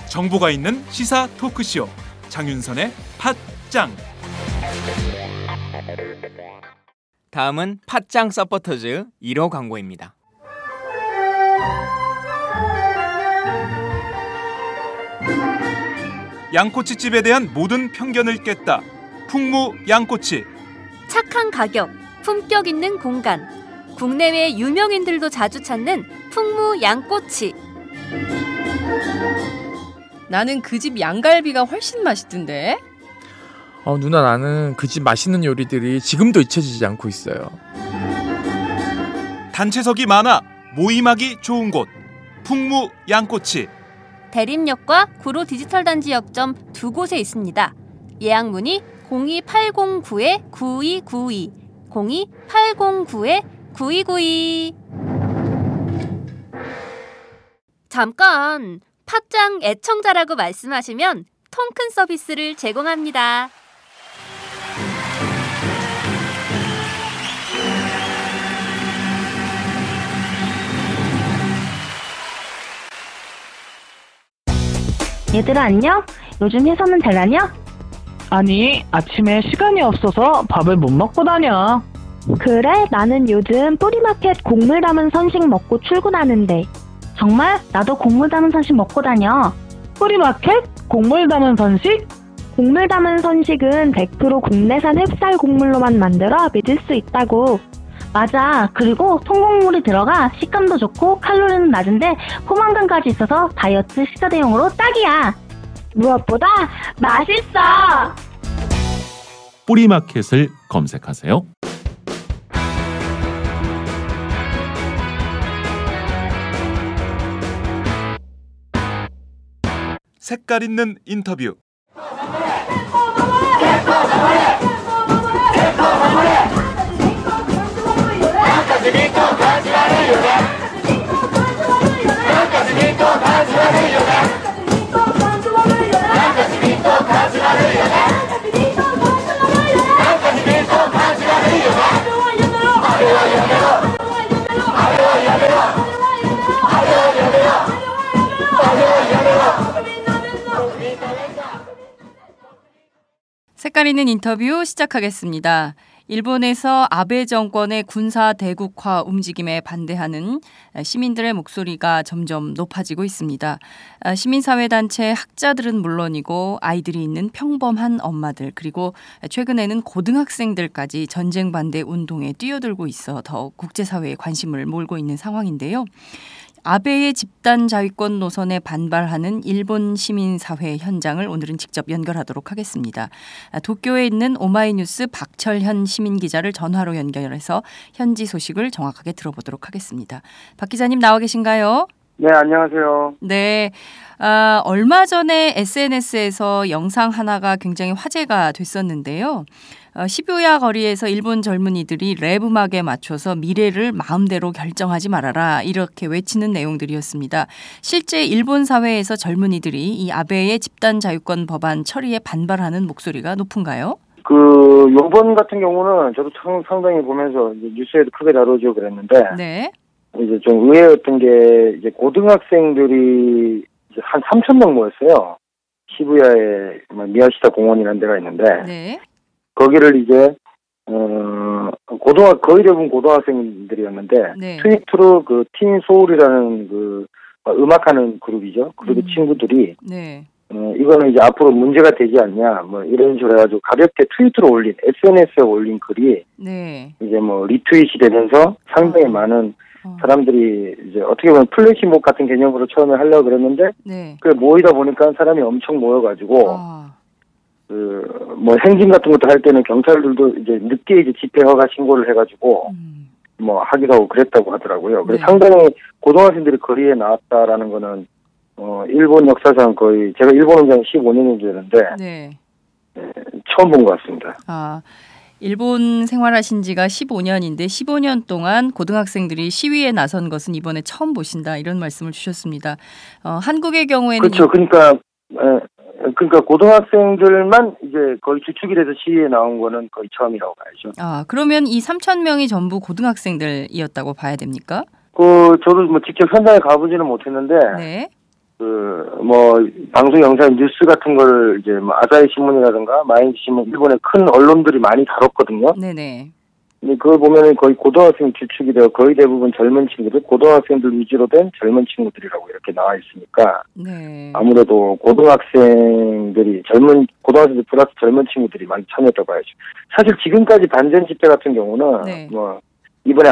정보가 있는 시사 토크쇼 장윤선의 팟짱. 다음은 팟짱 서포터즈 1호 광고입니다. 양꼬치집에 대한 모든 편견을 깼다. 풍무 양꼬치. 착한 가격, 품격 있는 공간. 국내외 유명인들도 자주 찾는 풍무 양꼬치. 나는 그 집 양갈비가 훨씬 맛있던데. 누나, 나는 그 집 맛있는 요리들이 지금도 잊혀지지 않고 있어요. 단체석이 많아 모임하기 좋은 곳. 풍무 양꼬치. 대림역과 구로 디지털 단지 역점 두 곳에 있습니다. 예약 문의 02809-9292, 02809-9292. 잠깐, 팟짱 애청자라고 말씀하시면 통큰 서비스를 제공합니다. 얘들아 안녕? 요즘 회사는 잘 다녀? 아니, 아침에 시간이 없어서 밥을 못 먹고 다녀. 그래? 나는 요즘 뿌리마켓 곡물 담은 선식 먹고 출근하는데. 정말? 나도 곡물 담은 선식 먹고 다녀. 뿌리마켓? 곡물 담은 선식? 곡물 담은 선식은 100% 국내산 햅쌀 곡물로만 만들어 믿을 수 있다고. 맞아. 그리고 통곡물이 들어가 식감도 좋고 칼로리는 낮은데 포만감까지 있어서 다이어트 식사 대용으로 딱이야. 무엇보다 맛있어. 뿌리마켓을 검색하세요. 색깔 있는 인터뷰. 색깔 있는 인터뷰 시작하겠습니다. 일본에서 아베 정권의 군사 대국화 움직임에 반대하는 시민들의 목소리가 점점 높아지고 있습니다. 시민사회단체 학자들은 물론이고 아이들이 있는 평범한 엄마들, 그리고 최근에는 고등학생들까지 전쟁 반대 운동에 뛰어들고 있어 더욱 국제사회의 관심을 몰고 있는 상황인데요. 아베의 집단 자위권 노선에 반발하는 일본 시민사회 현장을 오늘은 직접 연결하도록 하겠습니다. 도쿄에 있는 오마이뉴스 박철현 시민기자를 전화로 연결해서 현지 소식을 정확하게 들어보도록 하겠습니다. 박 기자님 나와 계신가요? 네, 안녕하세요. 네, 얼마 전에 SNS에서 영상 하나가 굉장히 화제가 됐었는데요. 시부야 거리에서 일본 젊은이들이 랩 음악에 맞춰서 미래를 마음대로 결정하지 말아라 이렇게 외치는 내용들이었습니다. 실제 일본 사회에서 젊은이들이 이 아베의 집단 자유권 법안 처리에 반발하는 목소리가 높은가요? 요번 같은 경우는 저도 상당히 보면서 이제 뉴스에도 크게 다루죠 그랬는데. 네. 이제 좀 의외였던 게 이제 고등학생들이 이제 한 3,000명 모였어요. 시부야에 미야시다 공원이라는 데가 있는데. 네. 거기를 이제 거의 대부분 고등학생들이었는데 네. 트위터로 그 팀 소울이라는 그 음악하는 그룹이죠. 그룹의 친구들이 네. 이거는 이제 앞으로 문제가 되지 않냐 뭐 이런 식으로 해가지고 가볍게 트위터로 올린 SNS에 올린 글이 네. 이제 뭐 리트윗이 되면서 상당히 많은 사람들이 이제 어떻게 보면 플래시몹 같은 개념으로 처음에 하려고 그랬는데 네. 그 모이다 보니까 사람이 엄청 모여가지고 뭐 행진 같은 것도 할 때는 경찰들도 이제 늦게 이제 집회 허가 신고를 해가지고 뭐 하기도 하고 그랬다고 하더라고요. 그래서 상당히 고등학생들이 거리에 나왔다라는 거는 일본 역사상 거의 제가 일본 온 지 15년이 되는데 네. 처음 본 것 같습니다. 일본 생활하신 지가 15년인데 15년 동안 고등학생들이 시위에 나선 것은 이번에 처음 보신다 이런 말씀을 주셨습니다. 한국의 경우에는 그렇죠. 그러니까 그러니까 고등학생들만 이제 거의 주축이 돼서 시위에 나온 거는 거의 처음이라고 봐야죠. 아, 그러면 이 3,000명이 전부 고등학생들이었다고 봐야 됩니까? 저도 뭐 직접 현장에 가보지는 못했는데, 네. 방송 영상 뉴스 같은 거를 이제 뭐 아사히 신문이라든가 마인지 신문, 일본의 큰 언론들이 많이 다뤘거든요. 네네. 근데 그걸 보면은 거의 고등학생 주축이 되어 거의 대부분 젊은 친구들, 고등학생들 위주로 된 젊은 친구들이라고 이렇게 나와 있으니까. 네. 아무래도 고등학생들 플러스 젊은 친구들이 많이 참여했다고 봐야죠. 사실 지금까지 반전 집회 같은 경우는, 네. 이번에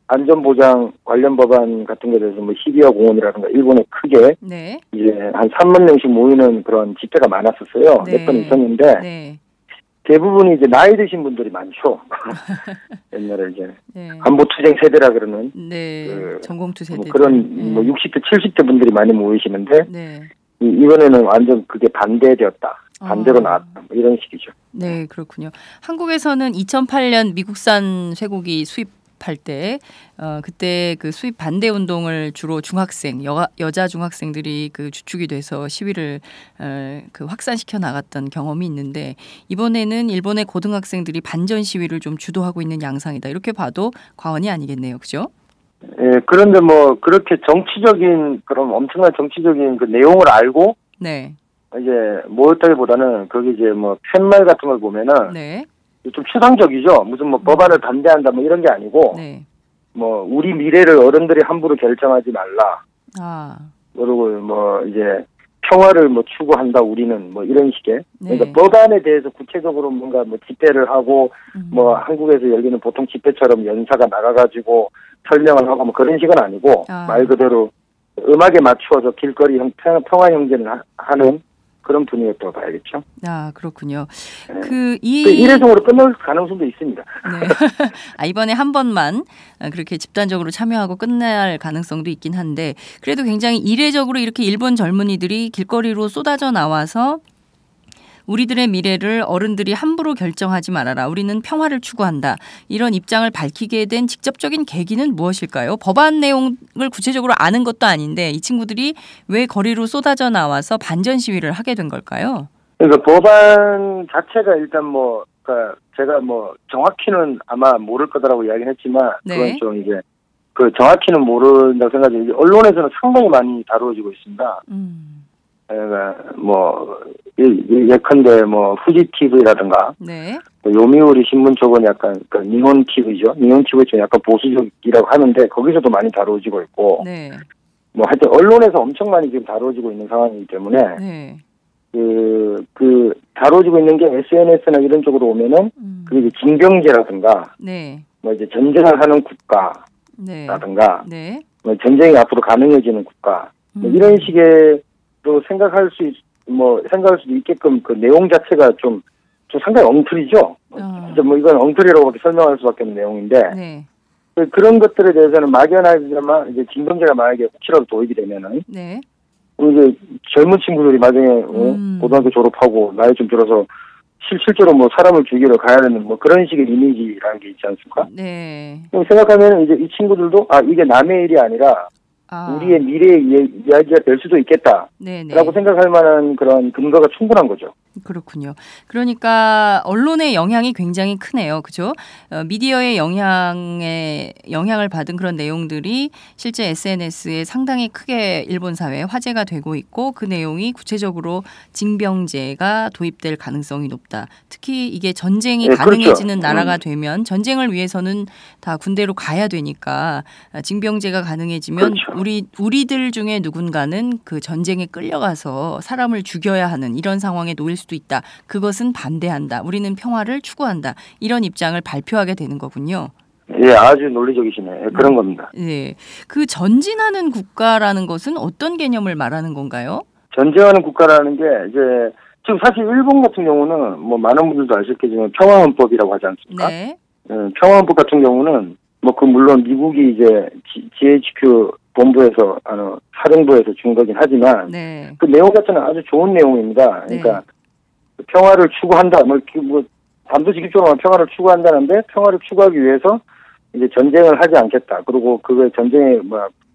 안전보장 관련 법안 같은 것에 대해서 시비와 공원이라든가 일본에 크게 네. 이제 한 3만 명씩 모이는 그런 집회가 많았었어요. 네. 몇 번 있었는데 네. 대부분이 이제 나이 드신 분들이 많죠. 옛날에 이제 네. 안보투쟁 세대라 그러는 네. 전공투 세대 그런 60대 70대 분들이 많이 모이시는데 네. 이번에는 완전 그게 반대되었다. 반대로 나왔다. 이런 식이죠. 네, 그렇군요. 한국에서는 2008년 미국산 쇠고기 수입할 때 그때 그 수입 반대 운동을 주로 중학생, 여자 중학생들이 그 주축이 돼서 시위를 확산시켜 나갔던 경험이 있는데 이번에는 일본의 고등학생들이 반전 시위를 좀 주도하고 있는 양상이다. 이렇게 봐도 과언이 아니겠네요. 그죠? 예, 그런데 그렇게 정치적인 그런 엄청난 정치적인 그 내용을 알고 네. 이제 뭐였다기보다는 거기 이제 팻말 같은 걸 보면은 네. 좀 추상적이죠. 무슨 법안을 반대한다 이런 게 아니고 네. 우리 미래를 어른들이 함부로 결정하지 말라. 아. 그리고 이제 평화를 추구한다 우리는 이런 식의. 네. 그러니까 법안에 대해서 구체적으로 뭔가 집회를 하고 한국에서 열리는 보통 집회처럼 연사가 나가가지고 설명을 하고 그런 식은 아니고 말 그대로 음악에 맞추어서 길거리 평화 형제를 하는 그런 분위기였다고 봐야겠죠. 아, 그렇군요. 네. 일회성으로 끝날 가능성도 있습니다. 네. 이번에 한 번만 그렇게 집단적으로 참여하고 끝날 가능성도 있긴 한데 그래도 굉장히 이례적으로 이렇게 일본 젊은이들이 길거리로 쏟아져 나와서 우리들의 미래를 어른들이 함부로 결정하지 말아라. 우리는 평화를 추구한다. 이런 입장을 밝히게 된 직접적인 계기는 무엇일까요? 법안 내용을 구체적으로 아는 것도 아닌데 이 친구들이 왜 거리로 쏟아져 나와서 반전 시위를 하게 된 걸까요? 그러니까 법안 자체가 일단 그러니까 제가 정확히는 아마 모를 거다라고 이야기는 했지만 네. 그건 좀 이제 정확히는 모른다고 생각해요. 언론에서는 상당히 많이 다루어지고 있습니다. 그러니까 예컨대 후지 TV라든가 네. 요미우리 신문 쪽은 약간 니혼 TV죠. 니혼 TV 좀 약간 보수적이라고 하는데 거기서도 많이 다루어지고 있고 네. 하여튼 언론에서 엄청 많이 지금 다루어지고 있는 상황이기 때문에 네. 그 다루어지고 있는 게 SNS나 이런 쪽으로 오면은 그게 이제 징병제라든가 네. 이제 전쟁을 하는 국가라든가 네. 전쟁이 앞으로 가능해지는 국가 이런 식의 또 생각할 수도 있게끔 그 내용 자체가 좀 상당히 엉터리죠. 진짜 이건 엉터리라고밖에 설명할 수밖에 없는 내용인데 네. 그런 것들에 대해서는 막연하지만 이제 징병제가 만약에 혹시라도 도입이 되면은 네. 이제 젊은 친구들이 나중에 고등학교 졸업하고 나이 좀 들어서 실제로 사람을 죽이러 가야 되는 그런 식의 이미지라는 게 있지 않습니까? 네. 생각하면 이제 이 친구들도 이게 남의 일이 아니라 우리의 미래의 이야기가 될 수도 있겠다라고 생각할 만한 그런 근거가 충분한 거죠. 그렇군요. 그러니까 언론의 영향이 굉장히 크네요. 그죠? 미디어의 영향을 받은 그런 내용들이 실제 SNS에 상당히 크게 일본 사회에 화제가 되고 있고 그 내용이 구체적으로 징병제가 도입될 가능성이 높다. 특히 이게 전쟁이 가능해지는 그렇죠. 나라가 되면 전쟁을 위해서는 다 군대로 가야 되니까 징병제가 가능해지면 우리들 중에 누군가는 그 전쟁에 끌려가서 사람을 죽여야 하는 이런 상황에 놓일 수도 있다. 그것은 반대한다. 우리는 평화를 추구한다. 이런 입장을 발표하게 되는 거군요. 예, 아주 논리적이시네. 그런 겁니다. 네, 그 전진하는 국가라는 것은 어떤 개념을 말하는 건가요? 전진하는 국가라는 게 이제 지금 사실 일본 같은 경우는 많은 분들도 아시겠지만 평화헌법이라고 하지 않습니까? 네. 평화헌법 같은 경우는 물론 미국이 이제 GHQ 본부에서 사령부에서 준 거긴 하지만 네. 그 내용 자체는 아주 좋은 내용입니다. 그러니까 평화를 추구한다. 단도직입적으로 평화를 추구한다는데 평화를 추구하기 위해서 이제 전쟁을 하지 않겠다. 그리고 그게 전쟁의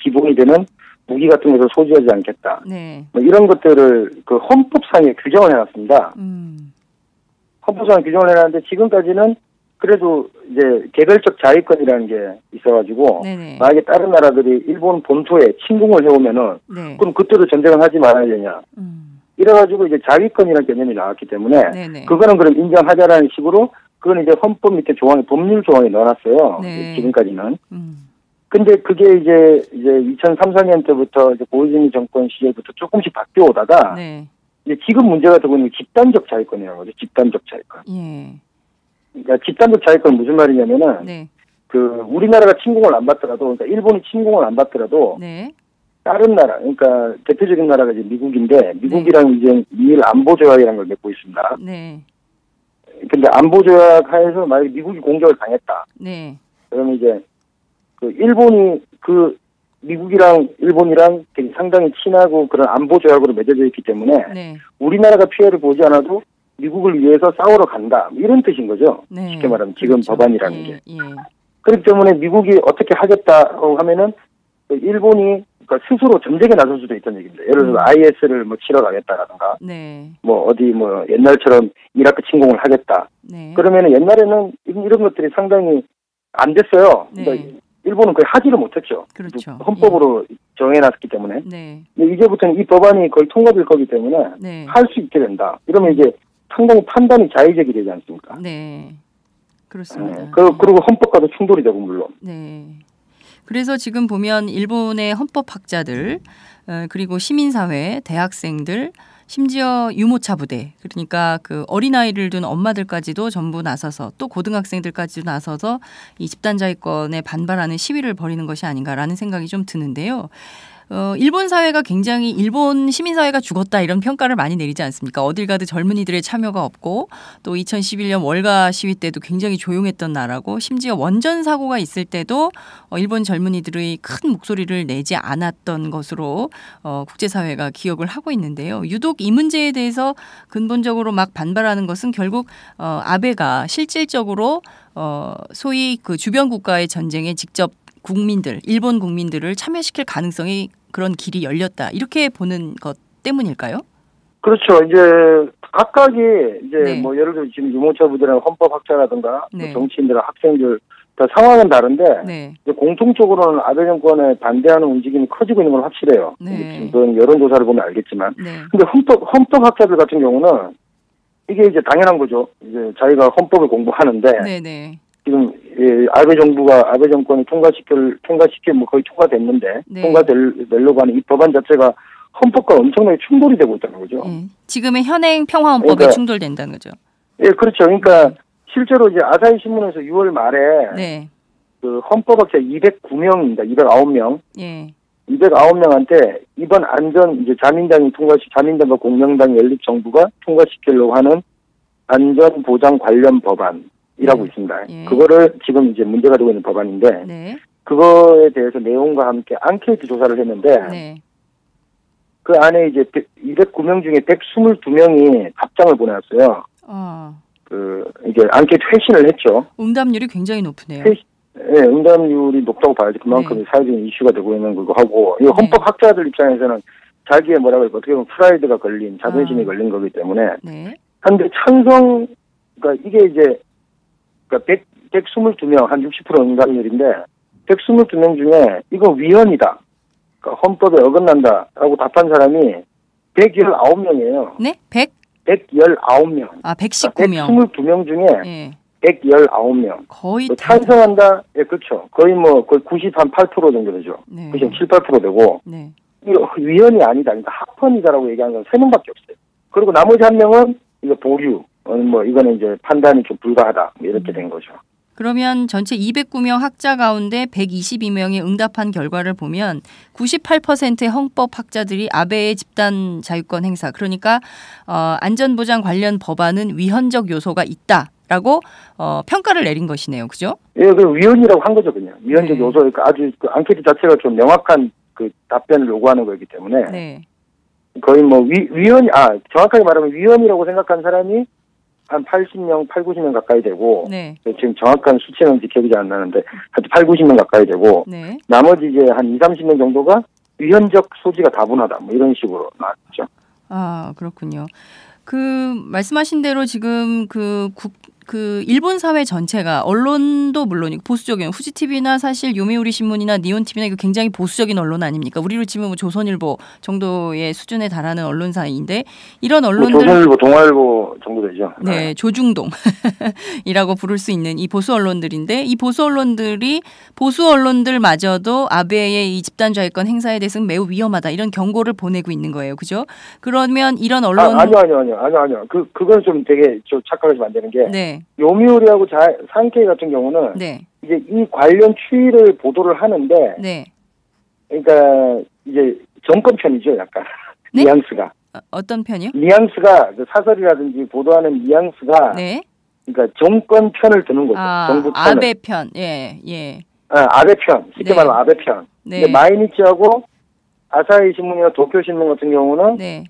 기본이 되는 무기 같은 것을 소지하지 않겠다. 네. 뭐 이런 것들을 그 헌법상에 규정을 해놨습니다. 헌법상에 규정을 해놨는데 지금까지는 그래도 이제 개별적 자위권이라는 게 있어가지고 네네. 만약에 다른 나라들이 일본 본토에 침공을 해오면은 네. 그럼 그때도 전쟁을 하지 말아야 되냐. 이래가지고 이제 자위권이라는 개념이 나왔기 때문에 네네. 그거는 그럼 인정하자라는 식으로 그건 이제 헌법 밑에 조항에 법률 조항에 넣어놨어요. 네. 지금까지는. 근데 그게 이제 2003, 4년 때부터 이제 고이즈미 정권 시절부터 조금씩 바뀌어 오다가 네. 이제 지금 문제가 되고 있는 게 집단적 자위권이라는 거죠. 집단적 자위권. 예. 그러니까 집단적 자위권 무슨 말이냐면은 네. 그 우리나라가 침공을 안 받더라도 그러니까 일본이 침공을 안 받더라도 네. 다른 나라 그러니까 대표적인 나라가 이제 미국인데 미국이랑 이제 미일 안보 조약이라는 걸 맺고 있습니다. 네. 근데 안보 조약 하에서 만약에 미국이 공격을 당했다. 네. 그러면 이제 그 일본이 그 미국이랑 일본이랑 되게 상당히 친하고 그런 안보 조약으로 맺어져 있기 때문에 네. 우리나라가 피해를 보지 않아도 미국을 위해서 싸우러 간다. 이런 뜻인 거죠. 네. 쉽게 말하면 지금 그렇죠. 법안이라는 예, 게. 예. 그렇기 때문에 미국이 어떻게 하겠다고 하면은 그 일본이 그러니까 스스로 전쟁에 나설 수도 있다는 얘기입니다. 예를 들어 IS를 뭐 치러 가겠다라든가 네. 뭐 어디 뭐 옛날처럼 이라크 침공을 하겠다. 네. 그러면은 옛날에는 이런 것들이 상당히 안 됐어요. 네. 그러니까 일본은 거의 하지를 못했죠. 그렇죠. 헌법으로 정해놨기 때문에. 네. 근데 이제부터는 이 법안이 거의 통과될 거기 때문에 네. 할 수 있게 된다. 이러면 이제 상당히 판단이 자의적이 되지 않습니까? 네. 그렇습니다. 네. 그리고 헌법과도 충돌이 되고 물론. 네. 그래서 지금 보면 일본의 헌법학자들 그리고 시민사회, 대학생들, 심지어 유모차 부대 그러니까 그 어린아이를 둔 엄마들까지도 전부 나서서 또 고등학생들까지도 나서서 이 집단자위권에 반발하는 시위를 벌이는 것이 아닌가라는 생각이 좀 드는데요. 일본 사회가 굉장히 일본 시민사회가 죽었다 이런 평가를 많이 내리지 않습니까? 어딜 가도 젊은이들의 참여가 없고 또 2011년 월가 시위 때도 굉장히 조용했던 나라고 심지어 원전 사고가 있을 때도 일본 젊은이들의 큰 목소리를 내지 않았던 것으로 국제사회가 기억을 하고 있는데요. 유독 이 문제에 대해서 근본적으로 막 반발하는 것은 결국 아베가 실질적으로 소위 그 주변 국가의 전쟁에 직접 국민들, 일본 국민들을 참여시킬 가능성이 그런 길이 열렸다. 이렇게 보는 것 때문일까요? 그렇죠. 이제 각각이 이제 네. 뭐 예를 들어 지금 유모차 부대나 헌법학자라든가 네. 뭐 정치인들, 학생들 다 상황은 다른데 네. 이제 공통적으로는 아베 정권에 반대하는 움직임이 커지고 있는 건 확실해요. 네. 지금 그건 여론조사를 보면 알겠지만. 네. 근데 헌법학자들 같은 경우는 이게 이제 당연한 거죠. 이제 자기가 헌법을 공부하는데 네, 네. 지금 아베 정권이 통과시켜 뭐 거의 통과됐는데 네. 통과되려고 하는 이 법안 자체가 헌법과 엄청나게 충돌이 되고 있다는 거죠. 네. 지금의 현행 평화헌법에 그러니까, 충돌된다는 거죠. 예, 그렇죠. 그러니까 실제로 이제 아사히 신문에서 6월 말에 네. 그 헌법학자 209명입니다. 209명. 예. 209명한테 이번 이제 자민당과 공명당 연립정부가 통과시키려고 하는 안전보장 관련 법안이라고 있습니다. 예. 그거를 지금 이제 문제가 되고 있는 법안인데 네. 그거에 대해서 내용과 함께 앙케이트 조사를 했는데 네. 그 안에 이제 209명 중에 122명이 답장을 보내왔어요. 이게 앙케이트 회신을 했죠. 응답률이 굉장히 높으네요. 네, 응답률이 높다고 봐야지. 그만큼 네. 사회적인 이슈가 되고 있는 거고 하고, 이 헌법학자들 입장에서는 자기의 뭐라고 할까, 어떻게 보면 프라이드가 걸린, 자존심이 걸린 거기 때문에. 네. 근데 그러니까 이게 이제, 그러니까 122명, 한 60% 응답률인데, 122명 중에 이거 위헌이다. 그러니까 헌법에 어긋난다라고 답한 사람이 119명이에요. 네? 119명. 아, 119명. 122명 중에 예. 119명. 거의 찬성한다? 예, 그렇죠. 거의 98% 정도 되죠. 네. 97, 8% 되고. 네. 이거 위헌이 아니다. 그러니까 합헌이다라고 얘기하는 건 3명밖에 없어요. 그리고 나머지 1명은 이거 보류. 이거는 이제 판단이 좀 불가하다. 이렇게 된 거죠. 그러면 전체 209명 학자 가운데 122명이 응답한 결과를 보면 98%의 헌법학자들이 아베의 집단 자유권 행사, 그러니까 안전보장 관련 법안은 위헌적 요소가 있다라고 평가를 내린 것이네요. 그죠? 예, 그 위헌이라고 한 거죠, 그냥. 위헌적 요소, 그러니까 아주 그 앙케이트 자체가 좀 명확한 그 답변을 요구하는 거기 때문에 네. 거의 정확하게 말하면 위헌이라고 생각한 사람이 한 80명, 90명 가까이 되고, 네. 지금 정확한 수치는 기억이 잘 안 나는데, 한 90명 가까이 되고, 네. 나머지 이제 한 20, 30명 정도가 위헌적 소지가 다분하다 뭐 이런 식으로 나왔죠. 아, 그렇군요. 그 말씀하신 대로 지금 그 일본 사회 전체가 언론도 물론이고 보수적인 후지TV나 사실 요미우리 신문이나 니온TV나 이거 굉장히 보수적인 언론 아닙니까? 우리로 치면 뭐 조선일보 정도의 수준에 달하는 언론사인데 이런 언론들 조선일보, 동아일보 정도 되죠. 네, 조중동이라고 부를 수 있는 이 보수 언론들인데 이 보수 언론들이 보수 언론들마저도 아베의 이 집단 좌익권 행사에 대해서는 매우 위험하다 이런 경고를 보내고 있는 거예요, 그죠? 그러면 이런 언론 아니요. 그건 좀 되게 좀 착각하시면 안 되는 게 네. 요미우리하고 산케이 같은 경우는 네. 이제 이 관련 추이를 보도를 하는데, 네. 그러니까 이제 정권 편이죠, 약간 네? 뉘앙스가. 어떤 편이요? 뉘앙스가 그 사설이라든지 보도하는 뉘앙스가, 네. 그러니까 정권 편을 드는 거죠. 정부 편을. 아베 편, 예. 아베 편, 쉽게 네. 말하면 아베 편. 네. 근데 마이니치하고 아사히 신문이나 도쿄 신문 같은 경우는 네.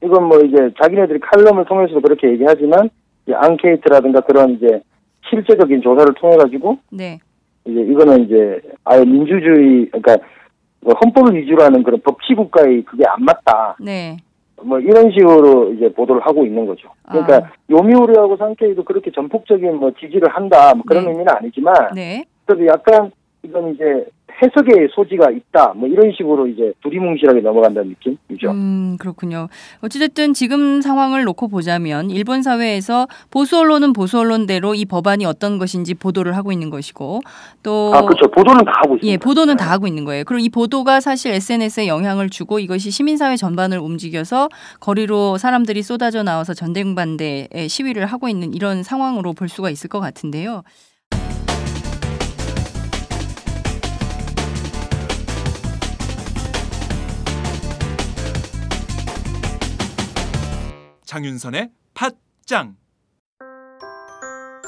이건 뭐 이제 자기네들이 칼럼을 통해서도 그렇게 얘기하지만 이제 앙케이트라든가 그런 이제 실제적인 조사를 통해 가지고 네. 이제 이거는 이제 아예 민주주의 그러니까 뭐 헌법을 위주로 하는 그런 법치 국가의 그게 안 맞다. 네. 뭐 이런 식으로 이제 보도를 하고 있는 거죠. 그러니까 요미우리하고 산케이도 그렇게 전폭적인 뭐 지지를 한다 뭐 그런 네. 의미는 아니지만 네. 그래도 약간 이건 이제 해석의 소지가 있다. 뭐 이런 식으로 이제 두리뭉실하게 넘어간다는 느낌이죠. 그렇군요. 어찌됐든 지금 상황을 놓고 보자면 일본 사회에서 보수 언론은 보수 언론대로 이 법안이 어떤 것인지 보도를 하고 있는 것이고 또 그렇죠. 보도는 다 하고 있습니다. 예, 보도는 다 하고 있는 거예요. 그리고 이 보도가 사실 SNS에 영향을 주고 이것이 시민사회 전반을 움직여서 거리로 사람들이 쏟아져 나와서 전쟁반대의 시위를 하고 있는 이런 상황으로 볼 수가 있을 것 같은데요. 장윤선의 팟짱.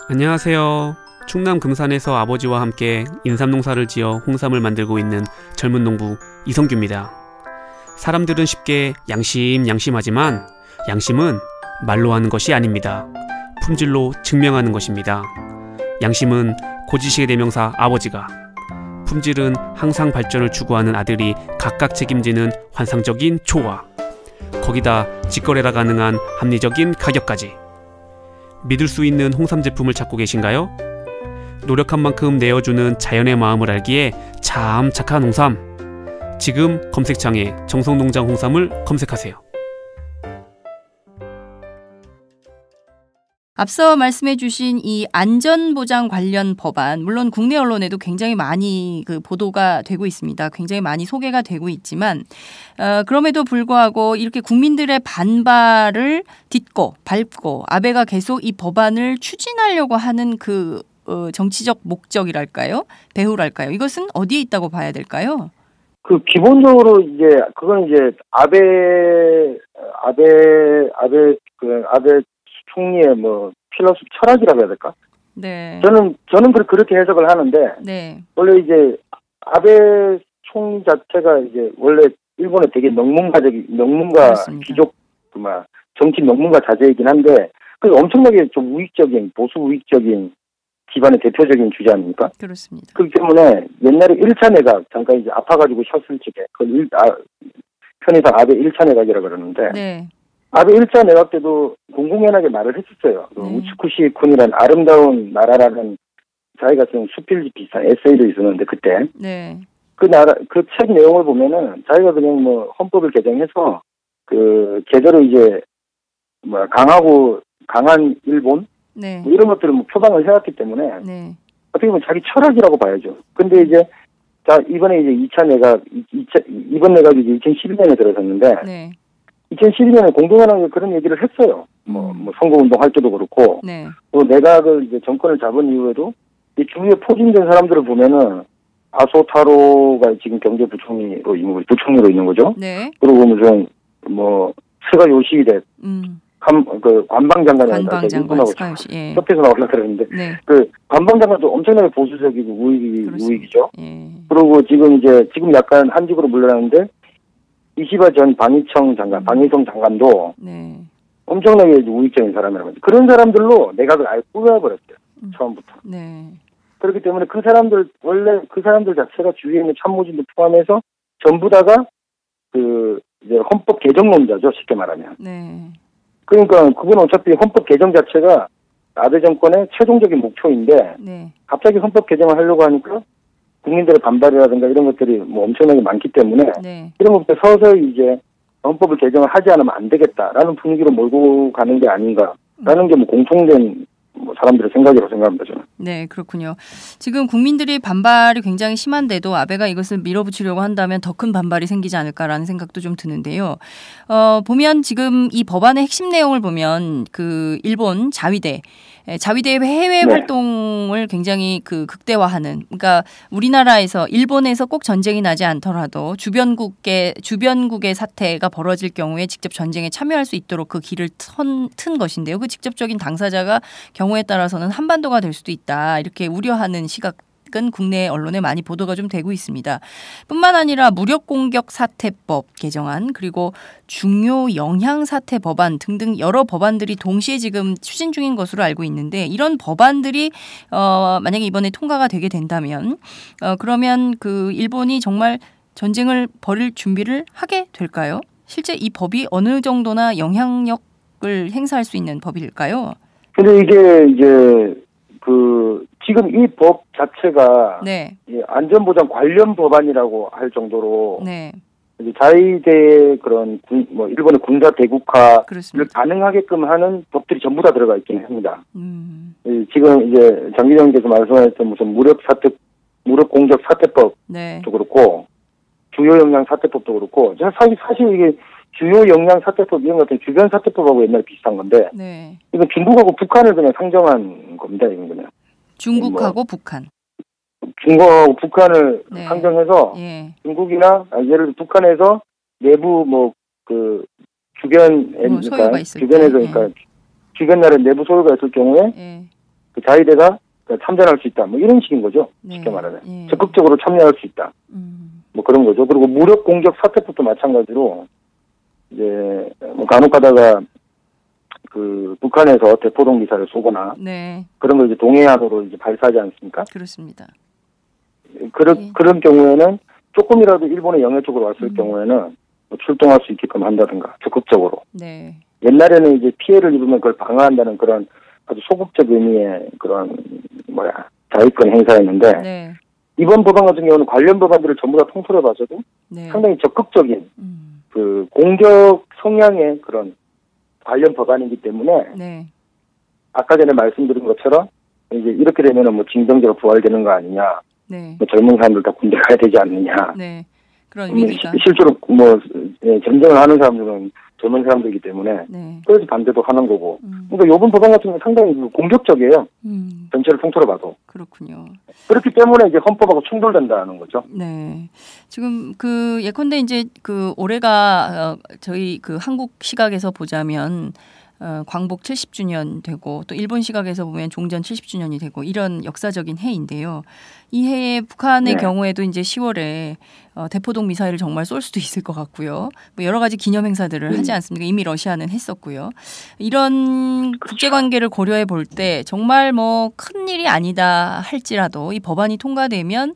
안녕하세요. 충남 금산에서 아버지와 함께 인삼농사를 지어 홍삼을 만들고 있는 젊은 농부 이성규입니다. 사람들은 쉽게 양심하지만 양심은 말로 하는 것이 아닙니다. 품질로 증명하는 것입니다. 양심은 고지식의 대명사 아버지가, 품질은 항상 발전을 추구하는 아들이 각각 책임지는 환상적인 조화, 거기다 직거래가 가능한 합리적인 가격까지. 믿을 수 있는 홍삼 제품을 찾고 계신가요? 노력한 만큼 내어주는 자연의 마음을 알기에 참 착한 홍삼. 지금 검색창에 정성농장 홍삼을 검색하세요. 앞서 말씀해 주신 이 안전보장 관련 법안, 물론 국내 언론에도 굉장히 많이 그 보도가 되고 있습니다. 굉장히 많이 소개가 되고 있지만 그럼에도 불구하고 이렇게 국민들의 반발을 딛고 밟고 아베가 계속 이 법안을 추진하려고 하는 그 정치적 목적이랄까요? 배후랄까요? 이것은 어디에 있다고 봐야 될까요? 그 기본적으로 이제 그건 이제 아베 총리의 뭐 필로소피 철학이라고 해야 될까? 네. 저는 그렇게 해석을 하는데 네. 원래 이제 아베 총리 자체가 이제 원래 일본의 되게 명문가 그렇습니다. 귀족 정치 명문가 자제이긴 한데 그 엄청나게 좀 우익적인 보수 우익적인 기반의 대표적인 주자 아닙니까? 그렇습니다. 그렇기 때문에 옛날에 1차 내각 잠깐 이제 아파가지고 쉬었을 적에 그걸 편의상 아베 1차 내각이라 그러는데 네. 아베 1차 내각 때도 공공연하게 말을 했었어요. 네. 우츠쿠시 군이라는 아름다운 나라라는 자기가 쓴 수필지 비슷한 에세이도 있었는데 그때 네. 그 책 내용을 보면은 자기가 그냥 뭐 헌법을 개정해서 그 제대로 이제 뭐 강한 일본 네. 뭐 이런 것들을 뭐 표방을 해왔기 때문에 네. 어떻게 보면 자기 철학이라고 봐야죠. 근데 이제 이번에 이제 2차 내각 이번 내각이 이제 2012년에 들어섰는데. 네. 2012년에 공동연합에 그런 얘기를 했어요. 뭐 선거운동 할 때도 그렇고. 네. 또 내각을 이제 정권을 잡은 이후에도 이 주위에 포진된 사람들을 보면은 아소타로가 지금 경제부총리로 있는 거죠. 네. 그리고 무슨 뭐 스가 요시히데 관방장관이 관방장관 스가 요시. 예. 협회에서 나오려 그러는데 네. 그 관방장관도 엄청나게 보수적이고 우익이죠. 예. 그리고 지금 약간 한직으로 물러나는데. 이시바 전 방위성 장관도 네. 엄청나게 우익적인 사람이라고 하죠. 그런 사람들로 내각을 아예 꾸며버렸어요. 처음부터. 네. 그렇기 때문에 원래 그 사람들 자체가 주위에 있는 참모진도 포함해서 전부 다가 이제 헌법 개정론자죠, 쉽게 말하면. 네. 그러니까 그건 어차피 헌법 개정 자체가 아베 정권의 최종적인 목표인데 네. 갑자기 헌법 개정을 하려고 하니까 국민들의 반발이라든가 이런 것들이 뭐 엄청나게 많기 때문에 네. 이런 것부터 서서히 이제 헌법을 개정을 하지 않으면 안 되겠다라는 분위기로 몰고 가는 게 아닌가라는 게 뭐 공통된 사람들의 생각이라고 생각합니다, 저는. 네, 그렇군요. 지금 국민들이 반발이 굉장히 심한데도 아베가 이것을 밀어붙이려고 한다면 더 큰 반발이 생기지 않을까라는 생각도 좀 드는데요. 보면 지금 이 법안의 핵심 내용을 보면 그 일본 자위대의 해외 활동을 굉장히 극대화하는, 그러니까 우리나라에서 일본에서 꼭 전쟁이 나지 않더라도 주변국의 사태가 벌어질 경우에 직접 전쟁에 참여할 수 있도록 그 길을 튼 것인데요. 그 직접적인 당사자가 경우에 따라서는 한반도가 될 수도 있다. 이렇게 우려하는 시각은 국내 언론에 많이 보도가 좀 되고 있습니다. 뿐만 아니라 무력공격 사태법 개정안, 그리고 중요 영향 사태 법안 등등 여러 법안들이 동시에 지금 추진 중인 것으로 알고 있는데, 이런 법안들이 만약에 이번에 통과가 되게 된다면 그러면 그 일본이 정말 전쟁을 벌일 준비를 하게 될까요? 실제 이 법이 어느 정도나 영향력을 행사할 수 있는 법일까요? 근데 이게 이제 지금 이 법 자체가 네. 안전보장 관련 법안이라고 할 정도로 네. 이제 자위대의 그런 일본의 군사 대국화를 그렇습니다. 가능하게끔 하는 법들이 전부 다 들어가 있긴 합니다. 지금 이제 장기정께서 말씀하셨던 무슨 무력 공격 사태법도 네. 그렇고 주요 역량 사태법도 그렇고 사실 이게 주요 역량 사태법 이런 같은 주변 사태법하고 옛날에 비슷한 건데 네. 이건 중국하고 북한을 그냥 상정한 겁니다. 이건 그냥 중국하고 북한. 중국하고 북한을 네. 상정해서 예. 중국이나 예를 들어 북한에서 내부 주변에 소유가 있을 주변에서 때. 그러니까 주변 나라에 내부 소유가 있을 경우에 예. 그 자위대가 참전할 수 있다. 뭐 이런 식인 거죠. 네. 쉽게 말하면 예. 적극적으로 참여할 수 있다. 뭐 그런 거죠. 그리고 무력 공격 사태법도 마찬가지로 이제 간혹가다가 그 북한에서 대포동 미사를 쏘거나 네. 그런 걸 이제 동해안으로 이제 발사하지 않습니까? 그렇습니다. 그런 경우에는 조금이라도 일본의 영해 쪽으로 왔을 경우에는 출동할 수 있게끔 한다든가 적극적으로. 네. 옛날에는 이제 피해를 입으면 그걸 방어한다는 그런 아주 소극적 의미의 그런 자위권 행사였는데 네. 이번 법안 같은 경우는 관련 법안들을 전부 다 통틀어 봐서도 네. 상당히 적극적인 그 공격 성향의 그런 관련 법안이기 때문에 네. 아까 전에 말씀드린 것처럼 이제 이렇게 되면은 뭐 징병제가 부활되는 거 아니냐, 네. 젊은 사람들 다 군대 가야 되지 않느냐. 네. 그런 위기가. 실제로 전쟁을 하는 사람들은 젊은 사람들이기 때문에 네. 그래서 반대도 하는 거고. 그러니까 이번 법안 같은 경우는 상당히 공격적이에요. 전체를 통틀어 봐도. 그렇군요. 그렇기 때문에 이제 헌법하고 충돌된다는 거죠. 네. 지금 예컨대 이제 올해가 저희 한국 시각에서 보자면 광복 70주년 되고 또 일본 시각에서 보면 종전 70주년이 되고 이런 역사적인 해인데요. 이 해에 북한의 네. 경우에도 이제 10월에 대포동 미사일을 정말 쏠 수도 있을 것 같고요. 뭐 여러 가지 기념 행사들을 하지 않습니까? 이미 러시아는 했었고요. 이런 국제관계를 고려해 볼 때 정말 큰 일이 아니다 할지라도 이 법안이 통과되면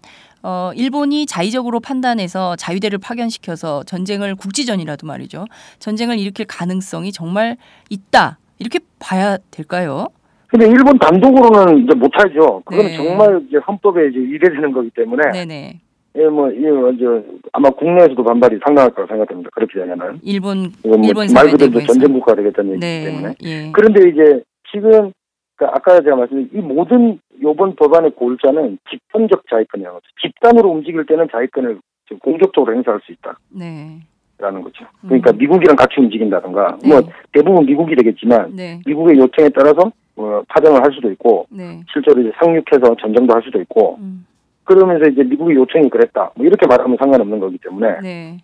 일본이 자의적으로 판단해서 자위대를 파견시켜서 전쟁을 국지전이라도 말이죠. 전쟁을 일으킬 가능성이 정말 있다. 이렇게 봐야 될까요? 근데 일본 단독으로는 이제 못하죠. 그거는 네. 정말 이제 헌법에 이제 위배되는 거기 때문에. 네네. 예, 아마 국내에서도 반발이 상당할 거라고 생각됩니다. 그렇게 되면은. 일본 말 사회 그대로 내부에서. 전쟁 국가가 되겠다는 네. 얘기이기 때문에. 예. 그런데 이제 지금 아까 제가 말씀드린 이 모든 요번 법안의 골자는 집단적 자위권이라는 거죠. 집단으로 움직일 때는 자위권을 지금 공격적으로 행사할 수 있다. 네. 라는 거죠. 그러니까 미국이랑 같이 움직인다든가, 네. 대부분 미국이 되겠지만, 네. 미국의 요청에 따라서 파병을 할 수도 있고, 네. 실제로 이제 상륙해서 전쟁도 할 수도 있고, 그러면서 이제 미국의 요청이 그랬다. 이렇게 말하면 상관없는 거기 때문에, 네.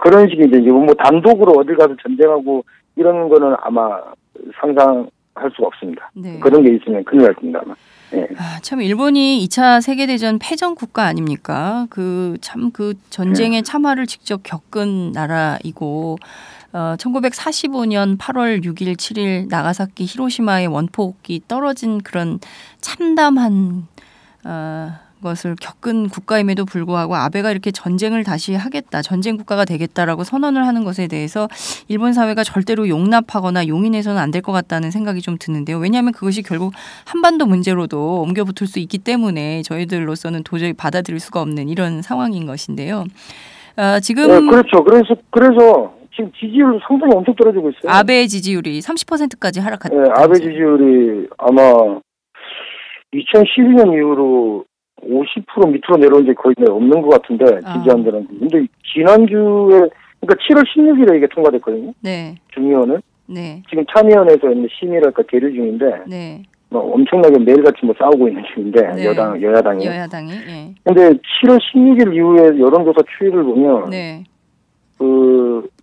그런 식의 이제 단독으로 어딜 가서 전쟁하고 이런 거는 아마 상상할 수가 없습니다. 네. 그런 게 있으면 큰일 날 겁니다, 아마. 예. 참 일본이 2차 세계대전 패전 국가 아닙니까? 그 전쟁의 참화를 직접 겪은 나라이고 1945년 8월 6일 7일 나가사키 히로시마의 원폭이 떨어진 그런 참담한 것을 겪은 국가임에도 불구하고 아베가 이렇게 전쟁을 다시 하겠다, 전쟁 국가가 되겠다라고 선언을 하는 것에 대해서 일본 사회가 절대로 용납하거나 용인해서는 안 될 것 같다는 생각이 좀 드는데요. 왜냐하면 그것이 결국 한반도 문제로도 옮겨붙을 수 있기 때문에 저희들로서는 도저히 받아들일 수가 없는 이런 상황인 것인데요. 지금 네, 그렇죠. 그래서 지금 지지율 상당히 엄청 떨어지고 있어요. 아베 지지율이 30%까지 하락했다. 네, 아베 지지율이 아마 2012년 이후로 50% 밑으로 내려온 적이 거의 없는 것 같은데, 지지한다는. 근데 지난주에, 그러니까 7월 16일에 이게 통과됐거든요. 네. 중의원은. 네. 지금 참의원에서 심의랄까 계류 중인데, 네. 뭐 엄청나게 매일같이 뭐 싸우고 있는 중인데, 네. 여야당이. 예. 근데 7월 16일 이후에 여론조사 추이를 보면, 네.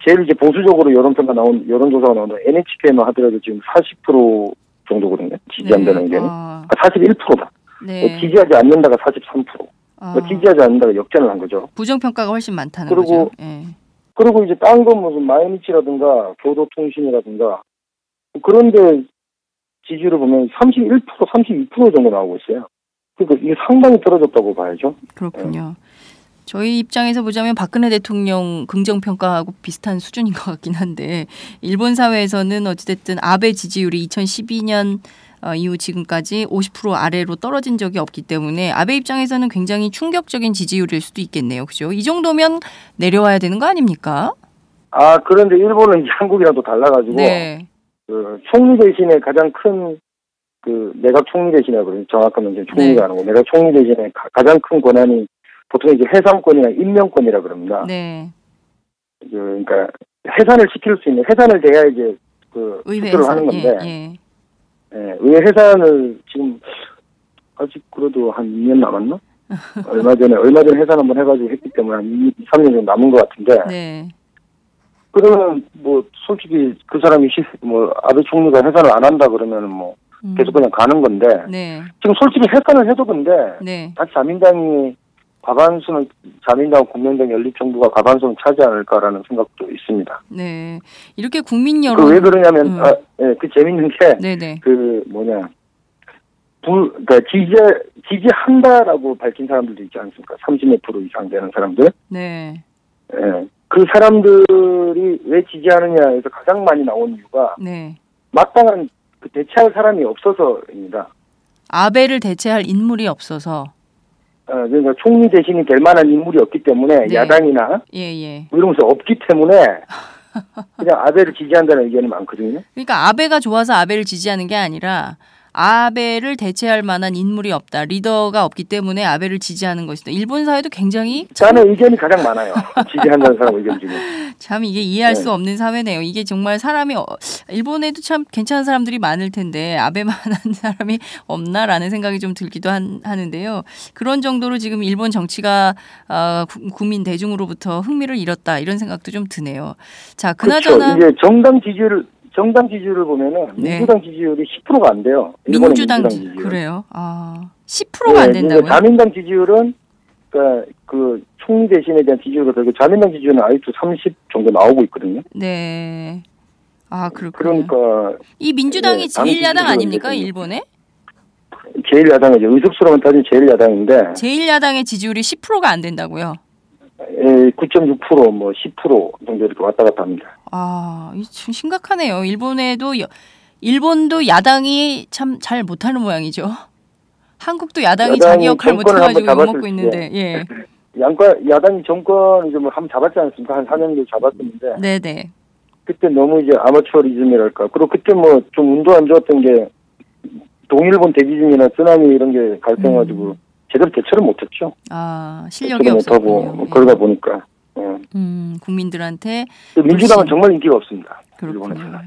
제일 이제 보수적으로 여론조사가 나온다. NHK만 하더라도 지금 40% 정도거든요. 지지한다는 의견이. 41%다. 네. 지지하지 않는다가 43%. 지지하지 않는다가 역전을 한 거죠. 부정평가가 훨씬 많다는 거죠. 예. 그리고 이제 딴 건 무슨 마이니치라든가 교도통신이라든가 그런데 지지를 보면 31%, 32% 정도 나오고 있어요. 그러니까 이게 상당히 떨어졌다고 봐야죠. 그렇군요. 저희 입장에서 보자면 박근혜 대통령 긍정평가하고 비슷한 수준인 것 같긴 한데 일본 사회에서는 어찌됐든 아베 지지율이 2012년 이후 지금까지 50% 아래로 떨어진 적이 없기 때문에 아베 입장에서는 굉장히 충격적인 지지율일 수도 있겠네요. 그죠? 이 정도면 내려와야 되는 거 아닙니까? 그런데 일본은 이제 한국이랑 또 달라가지고 네. 총리 대신에 가장 큰 내각 총리 대신에 정확하면 이제 총리가 하는 거 내각 총리 대신에 가장 큰 권한이 보통 이제 해산권이나 임명권이라 그럽니다. 네. 그러니까 해산을 시킬 수 있는 해산을 돼야 이제 투표를 하는 건데. 의회 해산을 지금 아직 그래도 한 2년 남았나? 얼마 전에 해산 한번 해가지고 했기 때문에 한 2, 3년 정도 남은 것 같은데. 네. 그러면 뭐 솔직히 그 사람이 아베 총리가 해산을 안 한다 그러면은 뭐 계속 그냥 가는 건데. 네. 지금 솔직히 해산을 해도 근데. 네. 다시 자민당 국민당 연립정부가 과반수는 차지 않을까라는 생각도 있습니다. 네. 이렇게 국민 여론. 왜 그러냐면, 재밌는 게. 네네. 그러니까 지지한다라고 밝힌 사람들도 있지 않습니까? 30몇 % 이상 되는 사람들. 네. 예. 그 사람들이 왜 지지하느냐에서 가장 많이 나온 이유가. 네. 마땅한 대체할 사람이 없어서입니다. 아베를 대체할 인물이 없어서. 그러니까 총리 대신이 될 만한 인물이 없기 때문에 네. 야당이나 이러면서 없기 때문에 그냥 아베를 지지한다는 의견이 많거든요. 그러니까 아베가 좋아서 아베를 지지하는 게 아니라 아베를 대체할 만한 인물이 없다. 리더가 없기 때문에 아베를 지지하는 것이다. 일본 사회도 굉장히 저는 의견이 가장 많아요. 지지한다는 사람 의견 중에. 참 이게 이해할 수 없는 사회네요. 이게 정말 사람이 일본에도 참 괜찮은 사람들이 많을 텐데 아베만한 사람이 없나라는 생각이 좀 들기도 하는데요. 그런 정도로 지금 일본 정치가 국민 대중으로부터 흥미를 잃었다 이런 생각도 좀 드네요. 자, 그나저나 그렇죠. 이제 정당 지지율을 보면은 민주당 지지율이 10%가 안 돼요. 민주당 지지율. 그래요? 10%가 안 된다고요? 자민당 지지율은 그러니까 그 총리 대신에 대한 지지율이 그리고 자민당 지지율은 아직도 30 정도 나오고 있거든요. 네. 그렇군요. 그러니까 이 민주당이 제1야당 아닙니까? 일본에? 제1야당은 이제 의석수로만 따지면 제1야당인데 제1야당의 지지율이 10%가 안 된다고요? 9.6% 뭐 10% 정도 이렇게 왔다 갔다 합니다. 참 심각하네요. 일본도 야당이 참 잘 못하는 모양이죠. 한국도 야당이 자기 역할 못해가지고 욕먹고 있는데. 예. 야당이 정권 이제 뭐 한번 잡았지 않습니까? 한 4년 정도 잡았었는데. 네네. 그때 너무 이제 아마추어리즘이랄까. 그리고 그때 뭐 좀 운도 안 좋았던 게 동일본 대지진이나 쓰나미 이런 게 발생해가지고 제대로 대처를 못했죠. 실력이 없었군요. 그러다 보니까. 국민들한테 민주당은 정말 인기가 없습니다. 그렇군요.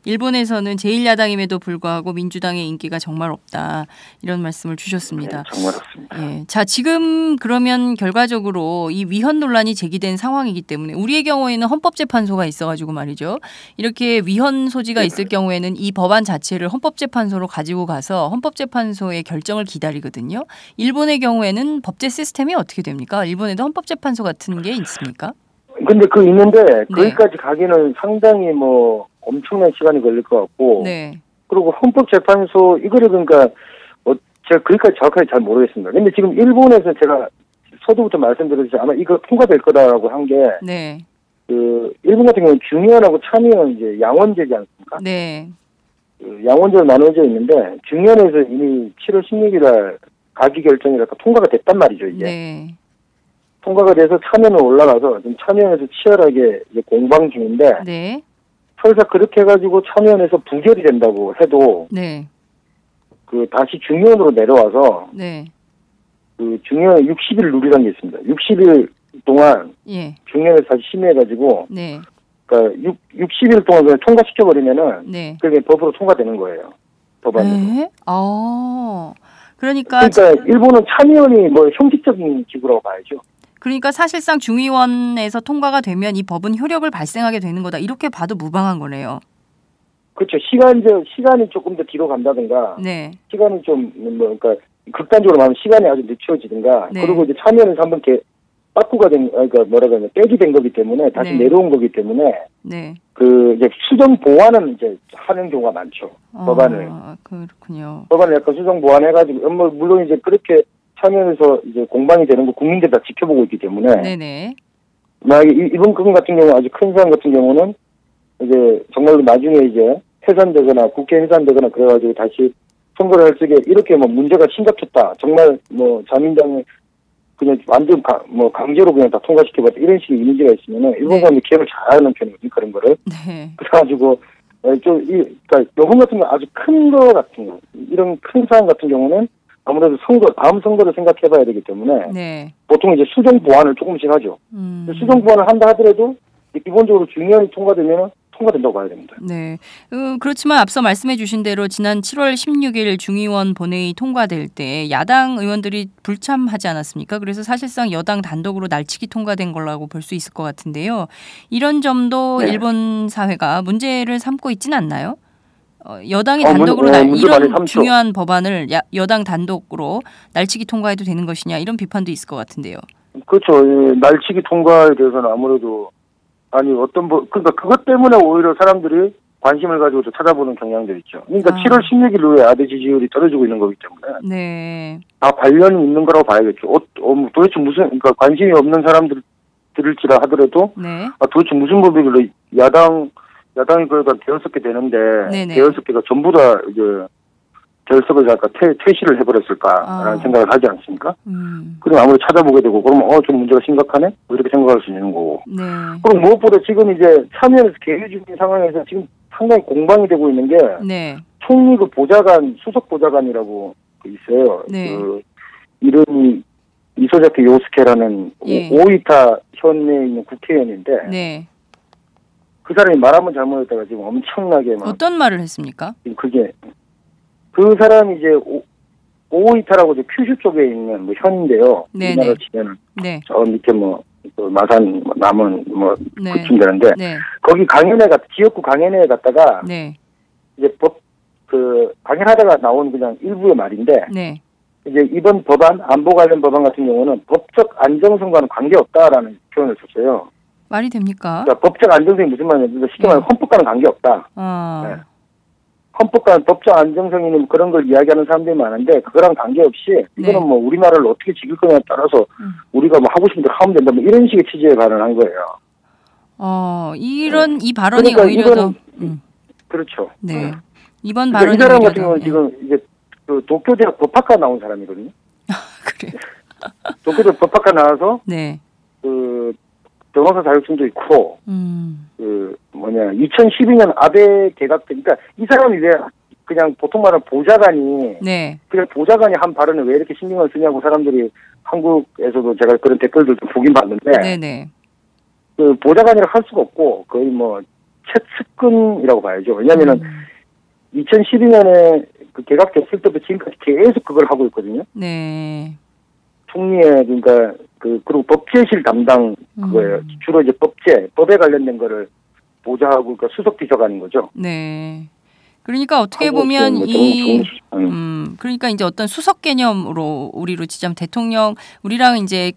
일본에서는 제1야당임에도 불구하고 민주당의 인기가 정말 없다. 이런 말씀을 주셨습니다. 정말 없습니다. 자, 지금 그러면 결과적으로 이 위헌 논란이 제기된 상황이기 때문에 우리의 경우에는 헌법재판소가 있어가지고 말이죠. 이렇게 위헌 소지가 있을 경우에는 이 법안 자체를 헌법재판소로 가지고 가서 헌법재판소의 결정을 기다리거든요. 일본의 경우에는 법제 시스템이 어떻게 됩니까? 일본에도 헌법재판소 같은 게 있습니까? 근데 있는데 거기까지 가기는 상당히 뭐 엄청난 시간이 걸릴 것 같고 그리고 헌법재판소 이거를 그러니까 제가 그렇게까지 정확하게 잘 모르겠습니다. 근데 지금 일본에서 제가 서두부터 말씀드렸듯이 아마 이거 통과될 거다라고 한 게, 네. 일본 같은 경우는 중의원하고 참의원 이제 양원제지 않습니까? 네. 양원제로 나눠져 있는데, 중의원에서 이미 7월 16일 날 가기 결정이라서 통과가 됐단 말이죠, 이제. 네. 통과가 돼서 참여는 올라가서 지금 참여원에서 치열하게 이제 공방 중인데, 네. 설사 그렇게 해가지고 참여원에서 부결이 된다고 해도, 네. 다시 중의원으로 내려와서, 네. 중의원 60일 룰이라는 게 있습니다. 60일 동안, 예. 중의원에서 다시 심의해가지고, 네. 그러니까 60일 동안 그냥 통과시켜버리면은, 네. 그게 법으로 통과되는 거예요. 법안으로. 네. 그러니까 일본은 참의원이 뭐 형식적인 기구라고 봐야죠. 그러니까 사실상 중의원에서 통과가 되면 이 법은 효력을 발생하게 되는 거다. 이렇게 봐도 무방한 거네요. 그렇죠. 시간이 조금 더 뒤로 간다든가, 네. 시간이 좀, 그러니까, 극단적으로 말하면 시간이 아주 늦춰지든가, 네. 그리고 이제 참여원에서 한번 빠꾸가 그러니까 빼기 된 거기 때문에, 다시 네. 내려온 거기 때문에, 네. 이제 수정 보완은 이제 하는 경우가 많죠. 법안을. 그렇군요. 법안을 약간 수정 보완해가지고, 물론 이제 그렇게 참여원에서 이제 공방이 되는 거 국민들이 다 지켜보고 있기 때문에, 네네. 만약에 이번 건 같은 경우, 아주 큰 사안 같은 경우는, 이제 정말로 나중에 이제 해산되거나 국회 해산되거나 그래가지고 다시 선거를 할 적에 이렇게 뭐 문제가 심각했다. 정말 뭐 자민당이 그냥 완전 강제로 그냥 다 통과시켜봤다. 이런 식의 이미지가 있으면은 일본 사람들이 기억을 잘하는 편이거든요. 그런 거를. 네. 그래가지고 그러니까 요번 같은 거 아주 큰 거 같은 거, 이런 큰 사안 같은 경우는 아무래도 다음 선거를 생각해봐야 되기 때문에 네. 보통 이제 수정 보완을 조금씩 하죠. 수정 보완을 한다 하더라도 기본적으로 중의원이 통과되면 통과된다고 봐야 됩니다. 네. 그렇지만 앞서 말씀해 주신 대로 지난 7월 16일 중의원 본회의 통과될 때 야당 의원들이 불참하지 않았습니까? 그래서 사실상 여당 단독으로 날치기 통과된 걸로 볼 수 있을 것 같은데요. 이런 점도 네. 일본 사회가 문제를 삼고 있지는 않나요? 여당이 단독으로 이런 중요한 법안을 여당 단독으로 날치기 통과해도 되는 것이냐 이런 비판도 있을 것 같은데요. 그렇죠. 날치기 통과에 대해서는 아무래도 그러니까 그것 때문에 오히려 사람들이 관심을 가지고 찾아보는 경향도 있죠. 그러니까 7월 16일 후에 아베 지지율이 떨어지고 있는 거기 때문에 네. 다 관련이 있는 거라고 봐야겠죠. 도대체 그러니까 관심이 없는 사람들일지라 하더라도 네. 도대체 무슨 법이길래 야당이 그러다 대여섯 개 되는데 네네. 대여섯 개가 전부 다 이제 결석을 할까 퇴실을 해버렸을까라는 생각을 하지 않습니까? 그럼 아무래도 찾아보게 되고 그러면 좀 문제가 심각하네? 이렇게 생각할 수 있는 거고. 네. 그럼 무엇보다 지금 이제 참여에서 계류 중인 상황에서 지금 상당히 공방이 되고 있는 게 네. 총리 보좌관 수석 보좌관이라고 있어요. 네. 이름이 이소자키 요스케라는 예. 오이타 현내에 있는 국회의원인데 네. 그 사람이 말 한번 잘못했다가 지금 엄청나게 어떤 말을 했습니까? 그게 그 사람이 이제 오이타라고 이제 큐슈 쪽에 있는 현인데요. 우리나라 치면은 네. 저 밑에 마산 남은 네. 그쯤 되는데 네. 거기 지역구 강연회에 갔다가 네. 이제 강연하다가 나온 그냥 일부의 말인데 네. 이제 이번 법안 안보 관련 법안 같은 경우는 법적 안정성과는 관계없다라는 표현을 썼어요. 말이 됩니까? 그러니까 법적 안정성이 무슨 말이냐면 쉽게 말하면 헌법과는 관계없다. 네. 헌법과 법적 안정성이 그런 걸 이야기하는 사람들이 많은데 그거랑 관계없이 이거는 우리나라를 어떻게 지킬 거냐에 따라서 우리가 하고 싶은 대로 하면 된다 이런 식의 취지에 발언한 거예요. 이 발언이 그러니까 오히려 더 그렇죠. 네. 이번 발언이 이 사람 같은 경우는 지금 이제 도쿄대학 법학과 나온 사람이거든요. 그래. 도쿄대학 법학과 나와서 네. 변호사 자격증도 있고 2012년 아베 개각 때 그러니까 이 사람이 왜 그냥 보통 말하는 보좌관이 네. 그냥 보좌관이 한 발언을 왜 이렇게 신경을 쓰냐고 사람들이 한국에서도 제가 그런 댓글들 좀 보긴 봤는데 네네. 보좌관이라 할 수가 없고 거의 최측근이라고 봐야죠. 왜냐하면은 2012년에 개각됐을 때부터 지금까지 계속 그걸 하고 있거든요. 네. 총리의 그러니까 그리고 법제실 담당 그거예요. 주로 이제 법에 관련된 거를 보좌하고 그러니까 수석 비서관인 거죠. 네. 그러니까 어떻게 보면 그러니까 이제 어떤 수석 개념으로 우리로 치자면 대통령 우리랑 이제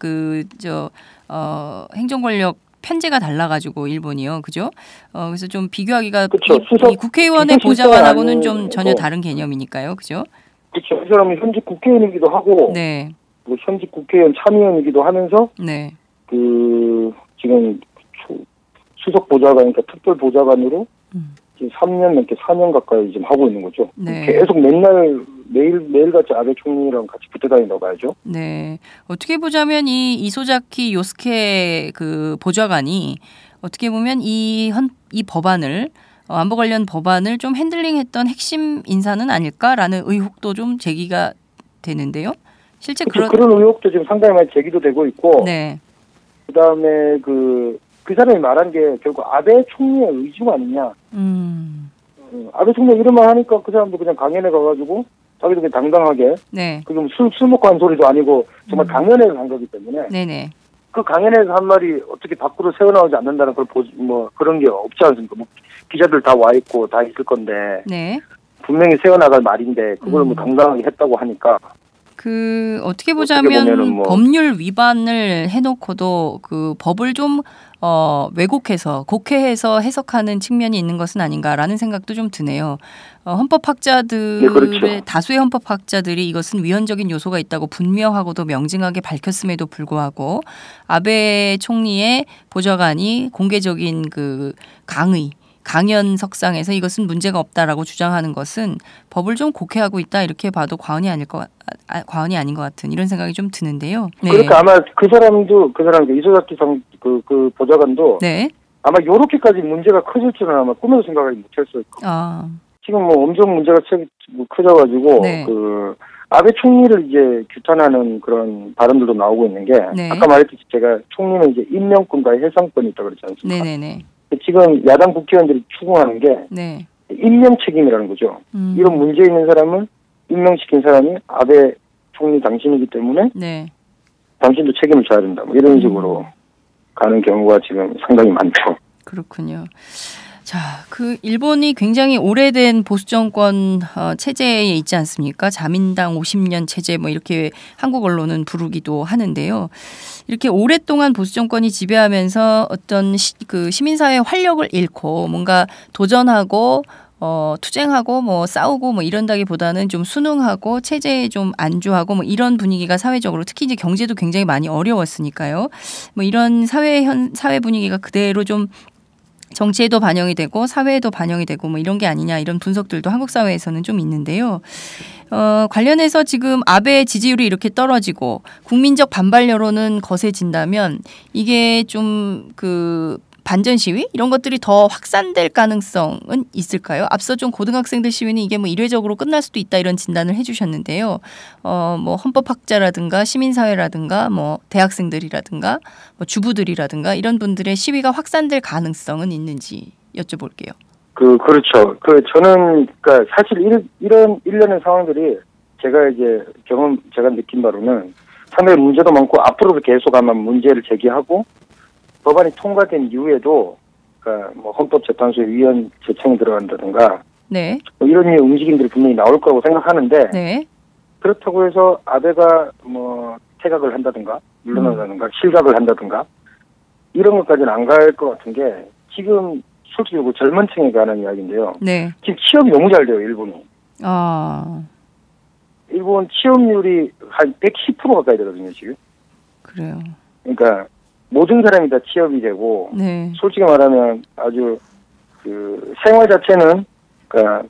행정 권력 편제가 달라가지고 일본이요, 그죠? 그래서 좀 비교하기가 그렇죠. 이 국회의원의 보좌관하고는 좀 전혀 다른 개념이니까요, 그죠? 그렇죠. 이 사람은 현직 국회의원이기도 하고, 네. 뭐 현직 국회의원 참의원이기도 하면서, 네. 지금 수석 보좌관, 그러니까 특별 보좌관으로 지금 3년 넘게 4년 가까이 지금 하고 있는 거죠. 네. 계속 맨날 매일같이 아베 총리랑 같이 붙어 다닌다고 봐야죠. 네. 어떻게 보자면 이 이소자키 요스케 그 보좌관이 어떻게 보면 이 법안을 안보 관련 법안을 좀 핸들링했던 핵심 인사는 아닐까라는 의혹도 좀 제기가 되는데요. 실제 그런 의혹도 지금 상당히 많이 제기도 되고 있고, 네. 그다음에 그 사람이 말한 게 결국 아베 총리의 의중 아니냐. 아베 총리 이런 말 하니까 그 사람도 그냥 강연에 가가지고 자기도 그냥 당당하게. 네. 그게 술 먹고 한 소리도 아니고 정말 강연에서 한 거기 때문에. 네네. 그 강연에서 한 말이 어떻게 밖으로 새어나오지 않는다는 걸 그런 게 없지 않습니까? 뭐 기자들 다 와 있고 다 있을 건데. 네. 분명히 새어나갈 말인데 그걸 뭐 당당하게 했다고 하니까. 어떻게 보자면 법률 위반을 해놓고도 그 법을 좀 왜곡해서 곡해해서 해석하는 측면이 있는 것은 아닌가라는 생각도 좀 드네요. 헌법학자들의 네, 그렇죠. 다수의 헌법학자들이 이것은 위헌적인 요소가 있다고 분명하고도 명징하게 밝혔음에도 불구하고 아베 총리의 보좌관이 공개적인 그 강연석상에서 이것은 문제가 없다라고 주장하는 것은 법을 좀 곡해하고 있다 이렇게 봐도 과언이 아닌 것 같은 이런 생각이 좀 드는데요. 네. 그러니까 아마 그 사람 이소자키 그 보좌관도 네. 아마 요렇게까지 문제가 커질 줄은 아마 꿈에도 생각하지 못했을 거예요. 지금 뭐 엄청 문제가 커져가지고 네. 그 아베 총리를 이제 규탄하는 그런 발언들도 나오고 있는 게 네. 아까 말했듯이 제가 총리는 이제 임명권과 해상권이 있다고 그랬지 않습니까? 네네네. 지금 야당 국회의원들이 추궁하는 게 네. 임명 책임이라는 거죠. 이런 문제 있는 사람을 임명시킨 사람이 아베 총리 당신이기 때문에 네. 당신도 책임을 져야 된다. 뭐 이런 식으로 가는 경우가 지금 상당히 많죠. 그렇군요. 자, 그 일본이 굉장히 오래된 보수 정권 체제에 있지 않습니까? 자민당 50년 체제 뭐 이렇게 한국 언론은 부르기도 하는데요. 이렇게 오랫동안 보수 정권이 지배하면서 어떤 그 시민사회의 활력을 잃고 뭔가 도전하고 투쟁하고 뭐 싸우고 뭐 이런다기보다는 좀 순응하고 체제에 좀 안주하고 뭐 이런 분위기가 사회적으로 특히 이제 경제도 굉장히 많이 어려웠으니까요. 뭐 이런 사회 분위기가 그대로 좀 정치에도 반영이 되고 사회에도 반영이 되고 뭐 이런 게 아니냐 이런 분석들도 한국 사회에서는 좀 있는데요. 관련해서 지금 아베 지지율이 이렇게 떨어지고 국민적 반발 여론은 거세진다면 이게 좀 그 반전 시위 이런 것들이 더 확산될 가능성은 있을까요? 앞서 좀 고등학생들 시위는 이게 뭐 일회적으로 끝날 수도 있다 이런 진단을 해주셨는데요. 뭐 헌법학자라든가 시민사회라든가 뭐 대학생들이라든가 뭐 주부들이라든가 이런 분들의 시위가 확산될 가능성은 있는지 여쭤볼게요. 그렇죠. 저는 그러니까 사실 이런 일련의 상황들이 제가 느낀 바로는 상당히 문제도 많고 앞으로도 계속 아마 문제를 제기하고. 법안이 통과된 이후에도, 그러니까 뭐 헌법재판소에 위헌 제청이 들어간다든가, 네. 뭐 이런 움직임들이 분명히 나올 거라고 생각하는데, 네. 그렇다고 해서 아베가 뭐 퇴각을 한다든가, 물러나다든가, 실각을 한다든가, 이런 것까지는 안 갈 것 같은 게 지금 솔직히 젊은 층에 관한 이야기인데요. 네. 지금 취업이 너무 잘 돼요, 일본이. 일본 취업률이 한 110% 가까이 되거든요, 지금. 그래요. 그러니까. 모든 사람이 다 취업이 되고, 네. 솔직히 말하면 아주 그 생활 자체는 그러니까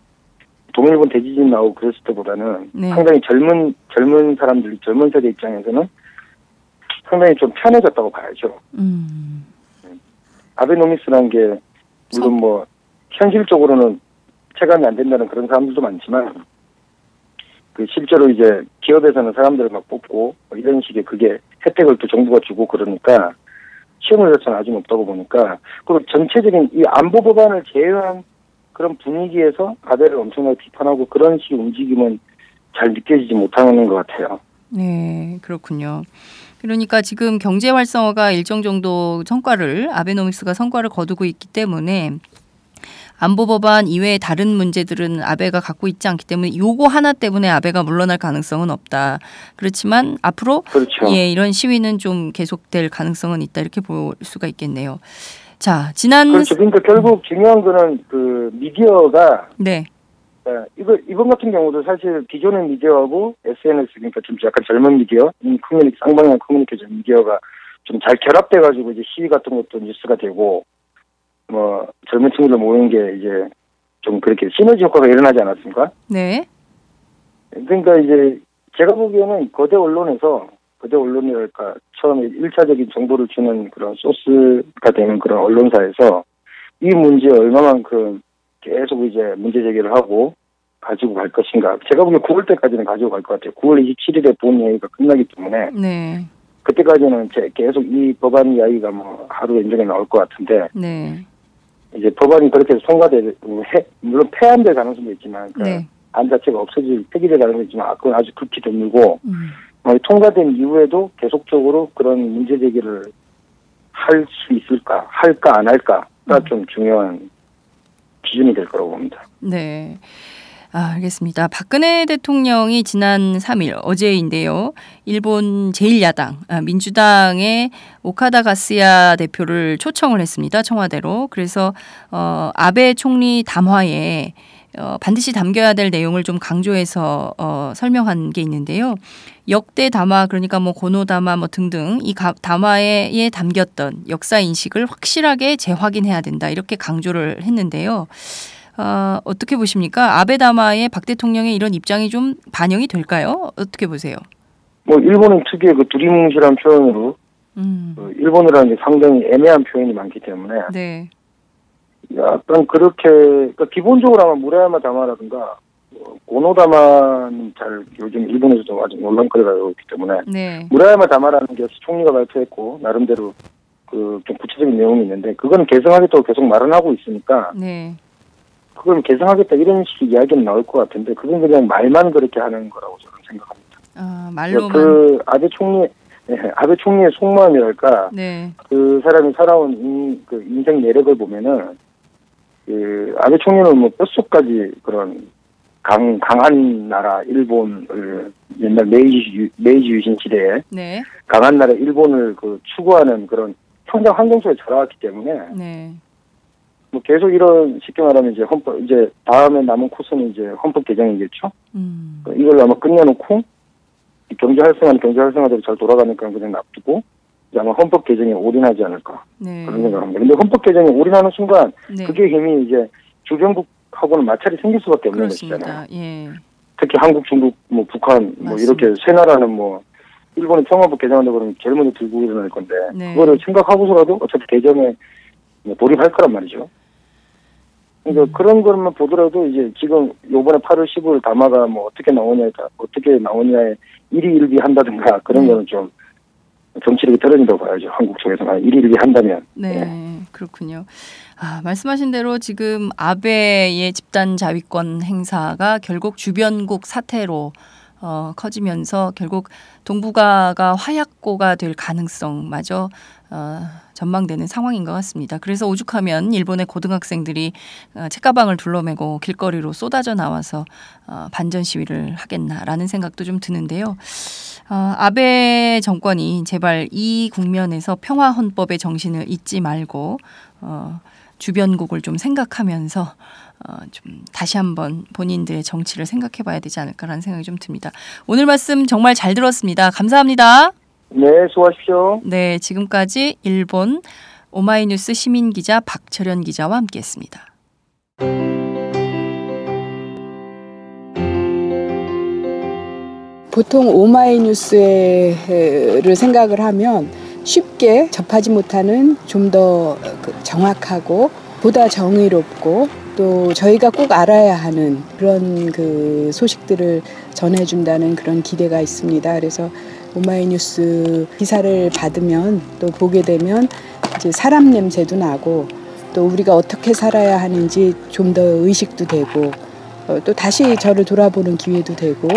동일본 대지진 나오고 그랬을 때보다는 네. 상당히 젊은 사람들, 젊은 세대 입장에서는 상당히 좀 편해졌다고 봐야죠. 아베노미스라는 게 물론 뭐 현실적으로는 체감이 안 된다는 그런 사람들도 많지만 그 실제로 이제 기업에서는 사람들을 막 뽑고 뭐 이런 식의 그게 혜택을 또 정부가 주고 그러니까 취업률 자체는 아주 높다고 보니까 그리고 전체적인 이 안보 법안을 제외한 그런 분위기에서 아베를 엄청나게 비판하고 그런 식의 움직임은 잘 느껴지지 못하는 것 같아요. 네, 그렇군요. 그러니까 지금 경제 활성화가 일정 정도 아베노믹스가 성과를 거두고 있기 때문에 안보 법안 이외의 다른 문제들은 아베가 갖고 있지 않기 때문에 요거 하나 때문에 아베가 물러날 가능성은 없다. 그렇지만 앞으로 그렇죠. 이런 시위는 좀 계속될 가능성은 있다 이렇게 볼 수가 있겠네요. 자, 그렇죠. 그러니까 결국 중요한 거는 그 미디어가 네. 이번 같은 경우도 사실 기존의 미디어하고 SNS, 그러니까 좀 약간 젊은 미디어, 쌍방향 커뮤니케이션 미디어가 좀 잘 결합돼가지고 이제 시위 같은 것도 뉴스가 되고, 뭐, 젊은 친구들 모이는 게 이제 좀 그렇게 시너지 효과가 일어나지 않았습니까? 네. 그러니까 이제 제가 보기에는 거대 언론이랄까, 처음에 1차적인 정보를 주는 그런 소스가 되는 그런 언론사에서 이 문제에 얼마만큼 계속 이제 문제 제기를 하고 가지고 갈 것인가. 제가 보기엔 9월 때까지는 가지고 갈 것 같아요. 9월 27일에 본회의가 끝나기 때문에. 네. 그때까지는 계속 이 법안 이야기가 뭐 하루 연중에 나올 것 같은데. 네. 이제 법안이 그렇게 물론 폐안될 가능성도 있지만, 네. 안 자체가 폐기될 가능성도 있지만, 그건 아주 극히 드물고, 통과된 이후에도 계속적으로 그런 문제 제기를 할 수 있을까, 할까, 안 할까가 좀 중요한 기준이 될 거라고 봅니다. 네. 알겠습니다. 박근혜 대통령이 지난 3일 어제인데요. 일본 제1야당 민주당의 오카다 가스야 대표를 초청을 했습니다. 청와대로. 그래서 아베 총리 담화에 반드시 담겨야 될 내용을 좀 강조해서 설명한 게 있는데요. 역대 담화, 그러니까 뭐 고노 담화 뭐 등등 이 담화에 담겼던 역사 인식을 확실하게 재확인해야 된다, 이렇게 강조를 했는데요. 어떻게 보십니까? 아베 담화에 박 대통령의 이런 입장이 좀 반영이 될까요? 어떻게 보세요? 뭐 일본은 특유의 그 두리뭉실한 표현으로 일본어라는 게 상당히 애매한 표현이 많기 때문에 네. 약간 그렇게, 그러니까 기본적으로 아마 무라야마 다마라든가 고노 다마는 잘 요즘 일본에서도 아직 논란거리가 되고 있기 때문에 네. 무라야마 다마라는 게 총리가 발표했고 나름대로 그 좀 구체적인 내용이 있는데 그건 개성하겠다고 계속 말은 하고 있으니까 네. 그건 개성하겠다 이런 식의 이야기는 나올 것 같은데 그건 그냥 말만 그렇게 하는 거라고 저는 생각합니다. 말로만. 그 아베 총리의 속마음이랄까. 네. 그 사람이 살아온 그 인생 내력을 보면은 그 아베 총리는 뭐 뼛속까지 그런 강한 나라 일본을 옛날 메이지 유신 시대에 네. 강한 나라 일본을 그 추구하는 그런 성장 환경 속에 자라왔기 때문에 네. 뭐 계속 이런 쉽게 말하면 이제 이제 다음에 남은 코스는 이제 헌법 개정이겠죠. 이걸 아마 끝내놓고 경제 활성화대로 잘 돌아가니까 그냥 놔두고 아마 헌법 개정에 올인하지 않을까. 네. 그런 생각합니다. 근데 헌법 개정에 올인하는 순간 네. 그게 힘이 이제 주변국하고는 마찰이 생길 수밖에 없는 것이잖아요. 예. 특히 한국, 중국, 뭐 북한, 뭐 이렇게 세 나라는 뭐 일본이 평화법 개정한다고 그러면 제일 먼저 들고 일어날 건데 네. 그거를 생각하고서라도 어차피 개정에 돌입할 거란 말이죠. 그러니까 그런 것만 보더라도 이제 지금 요번에 8월 15일 담화가 뭐 어떻게 나오냐에 일희일비 한다든가 그런 거는 좀 정치력이 떨어진다고 봐야죠. 한국 쪽에서는 일희일비 한다면. 네, 그렇군요. 말씀하신 대로 지금 아베의 집단 자위권 행사가 결국 주변국 사태로 커지면서 결국 동북아가 화약고가 될 가능성마저 전망되는 상황인 것 같습니다. 그래서 오죽하면 일본의 고등학생들이 책가방을 둘러매고 길거리로 쏟아져 나와서 반전 시위를 하겠나라는 생각도 좀 드는데요. 아베 정권이 제발 이 국면에서 평화헌법의 정신을 잊지 말고 주변국을 좀 생각하면서 좀 다시 한번 본인들의 정치를 생각해 봐야 되지 않을까라는 생각이 좀 듭니다. 오늘 말씀 정말 잘 들었습니다. 감사합니다. 네, 수고하십시오. 네, 지금까지 일본 오마이뉴스 시민기자 박철현 기자와 함께했습니다. 보통 오마이뉴스를 생각을 하면 쉽게 접하지 못하는 좀 더 정확하고 보다 정의롭고 또 저희가 꼭 알아야 하는 그런 그 소식들을 전해준다는 그런 기대가 있습니다. 그래서 오마이뉴스 기사를 받으면 또 보게 되면 이제 사람 냄새도 나고 또 우리가 어떻게 살아야 하는지 좀 더 의식도 되고 또 다시 저를 돌아보는 기회도 되고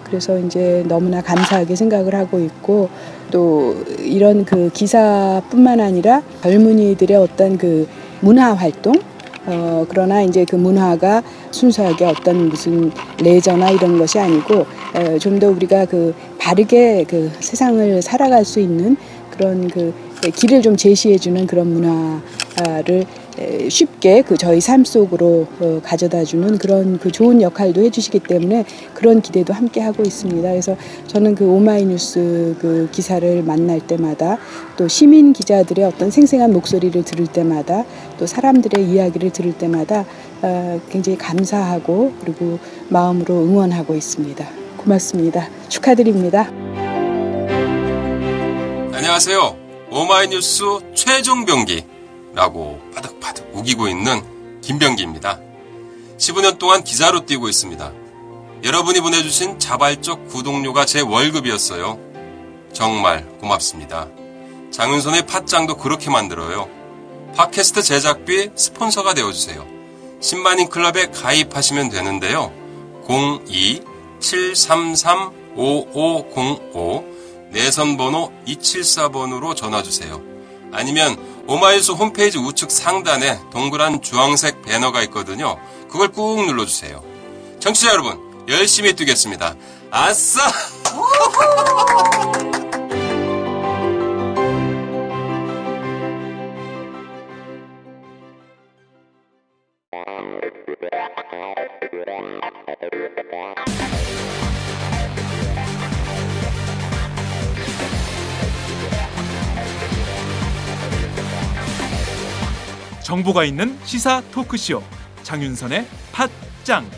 그래서 이제 너무나 감사하게 생각을 하고 있고 또 이런 그 기사뿐만 아니라 젊은이들의 어떤 그 문화 활동 그러나 이제 그 문화가 순수하게 어떤 무슨 레저나 이런 것이 아니고 좀 더 우리가 그 바르게 그 세상을 살아갈 수 있는 그런 그 길을 좀 제시해주는 그런 문화를 쉽게 그 저희 삶 속으로 가져다주는 그런 그 좋은 역할도 해주시기 때문에 그런 기대도 함께 하고 있습니다. 그래서 저는 그 오마이뉴스 그 기사를 만날 때마다 또 시민 기자들의 어떤 생생한 목소리를 들을 때마다 또 사람들의 이야기를 들을 때마다 굉장히 감사하고 그리고 마음으로 응원하고 있습니다. 고맙습니다. 축하드립니다. 안녕하세요. 오마이뉴스 최종 병기라고 바득바득 우기고 있는 김병기입니다. 15년 동안 기자로 뛰고 있습니다. 여러분이 보내주신 자발적 구독료가 제 월급이었어요. 정말 고맙습니다. 장윤선의 팟짱도 그렇게 만들어요. 팟캐스트 제작비 스폰서가 되어주세요. 10만인 클럽에 가입하시면 되는데요. 02-733-5505 내선번호 274번으로 전화주세요. 아니면 오마이뉴스 홈페이지 우측 상단에 동그란 주황색 배너가 있거든요. 그걸 꾹 눌러주세요. 청취자 여러분, 열심히 뛰겠습니다. 아싸! 정보가 있는 시사 토크쇼 장윤선의 팟짱.